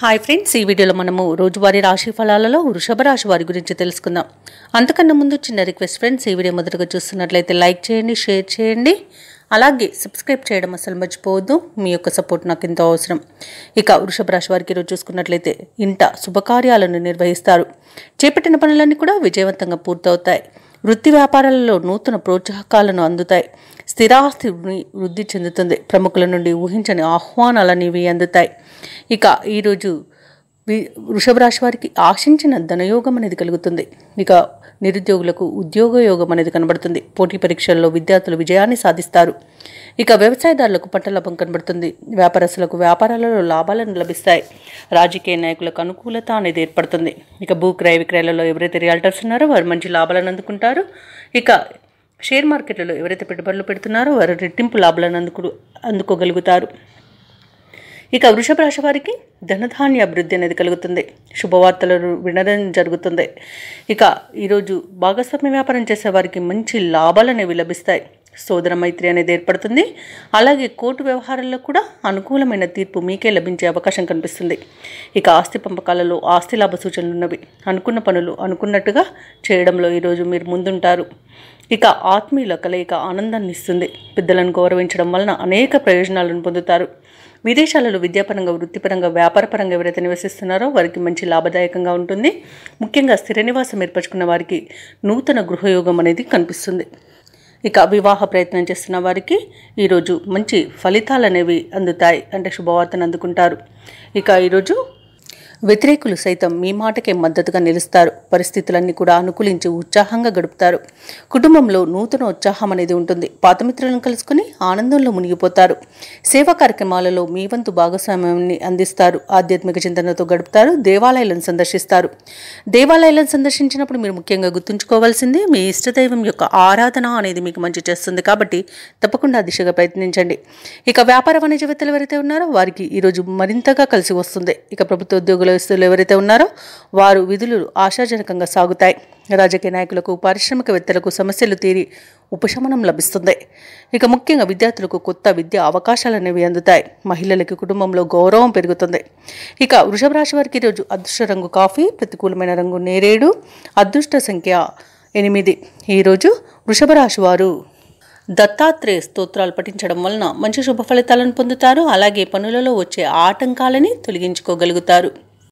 Hi friends, ఈ వీడియోలో మనము రోజువారీ రాశి ఫలాలలో వృషభ రాశి వారి గురించి తెలుసుకుందాం. అంతకన్నా ముందు చిన్న రిక్వెస్ట్ ఫ్రెండ్స్, ఈ వీడియో మొదటగా చూస్తున్నట్లయితే లైక్ చేయండి, షేర్ చేయండి, అలాగే సబ్స్క్రైబ్ చేయడం అసలు మర్చిపోవద్దు. మీ యొక్క సపోర్ట్ నాకు ఎంతో అవసరం. ఇక వృషభ రాశి వారికి ఈరోజు చూసుకున్నట్లయితే ఇంట శుభకార్యాలను నిర్వహిస్తారు. చేపట్టిన పనులన్నీ కూడా విజయవంతంగా పూర్తవుతాయి. వృత్తి వ్యాపారాలలో నూతన ప్రోత్సాహకాలను అందుతాయి. స్థిరాస్తి వృద్ధి చెందుతుంది. ప్రముఖుల నుండి ఊహించని ఆహ్వానాలనేవి అందుతాయి. ఇక ఈరోజు వృషభ రాశి వారికి ఆశించిన ధనయోగం అనేది కలుగుతుంది. ఇక నిరుద్యోగులకు ఉద్యోగ యోగం అనేది కనబడుతుంది. పోటీ పరీక్షల్లో విద్యార్థులు విజయాన్ని సాధిస్తారు. ఇక వ్యవసాయదారులకు పంట లాభం కనబడుతుంది. వ్యాపారస్తులకు వ్యాపారాలలో లాభాలను లభిస్తాయి. రాజకీయ నాయకులకు అనుకూలత అనేది ఏర్పడుతుంది. ఇక భూ క్రయ విక్రయాలలో ఎవరైతే రియల్టర్స్ ఉన్నారో వారు మంచి లాభాలను అందుకుంటారు. ఇక షేర్ మార్కెట్లలో ఎవరైతే పెట్టుబడులు పెడుతున్నారో వారు రెట్టింపు లాభాలను అందుకోగలుగుతారు. ఇక వృషభ రాశి వారికి ధనధాన్య అభివృద్ధి అనేది కలుగుతుంది. శుభవార్తలను వినడం జరుగుతుంది. ఇక ఈరోజు భాగస్వామ్య వ్యాపారం చేసే వారికి మంచి లాభాలు అనేవి లభిస్తాయి. సోదర మైత్రి అనేది ఏర్పడుతుంది. అలాగే కోర్టు వ్యవహారాల్లో కూడా అనుకూలమైన తీర్పు మీకే లభించే అవకాశం కనిపిస్తుంది. ఇక ఆస్తి పంపకాలలో ఆస్తి లాభ సూచనలు ఉన్నవి. అనుకున్న పనులు అనుకున్నట్టుగా చేయడంలో ఈరోజు మీరు ముందుంటారు. ఇక ఆత్మీయుల కలయిక ఆనందాన్ని ఇస్తుంది. పెద్దలను గౌరవించడం వలన అనేక ప్రయోజనాలను పొందుతారు. విదేశాలలో విద్యాపరంగా, వృత్తిపరంగా, వ్యాపారపరంగా ఎవరైతే నివసిస్తున్నారో వారికి మంచి లాభదాయకంగా ఉంటుంది. ముఖ్యంగా స్థిర నివాసం ఏర్పరచుకున్న వారికి నూతన గృహయోగం అనేది కనిపిస్తుంది. ఇక వివాహ ప్రయత్నం చేస్తున్న వారికి ఈరోజు మంచి ఫలితాలు అనేవి అందుతాయి, అంటే శుభవార్తను అందుకుంటారు. ఇక ఈరోజు వ్యతిరేకులు సైతం మీ మాటకే మద్దతుగా నిలుస్తారు. పరిస్థితులన్నీ కూడా అనుకూలించి ఉత్సాహంగా గడుపుతారు. కుటుంబంలో నూతన ఉత్సాహం అనేది ఉంటుంది. పాత మిత్రులను కలుసుకుని ఆనందంలో మునిగిపోతారు. సేవా కార్యక్రమాలలో మీ వంతు భాగస్వామ్యాన్ని అందిస్తారు. ఆధ్యాత్మిక చింతనతో గడుపుతారు. దేవాలయాలను సందర్శిస్తారు. దేవాలయాలను సందర్శించినప్పుడు మీరు ముఖ్యంగా గుర్తుంచుకోవాల్సింది మీ ఇష్టదైవం యొక్క ఆరాధన అనేది మీకు మంచి చేస్తుంది. కాబట్టి తప్పకుండా ఆ దిశగా ప్రయత్నించండి. ఇక వ్యాపార వాణిజ్యవేత్తలు ఎవరైతే ఉన్నారో వారికి ఈరోజు మరింతగా కలిసి వస్తుంది. ఇక ప్రభుత్వ ఉద్యోగుల ఎవరైతే ఉన్నారో వారు విధులు ఆశాజనకంగా సాగుతాయి. రాజకీయ నాయకులకు, పారిశ్రామికవేత్తలకు సమస్యలు తీరి ఉపశమనం లభిస్తుంది. ఇక ముఖ్యంగా విద్యార్థులకు కొత్త విద్యా అవకాశాలు అనేవి అందుతాయి. మహిళలకి కుటుంబంలో గౌరవం పెరుగుతుంది. ఇక వృషభ రాశి వారికి ఈరోజు అదృష్ట రంగు కాఫీ, ప్రతికూలమైన రంగు నేరేడు, అదృష్ట సంఖ్య 8. ఈరోజు వృషభ రాశి వారు దత్తాత్రేయ స్తోత్రాలు పఠించడం వలన మంచి శుభ ఫలితాలను పొందుతారు. అలాగే పనులలో వచ్చే ఆటంకాలని తొలగించుకోగలుగుతారు.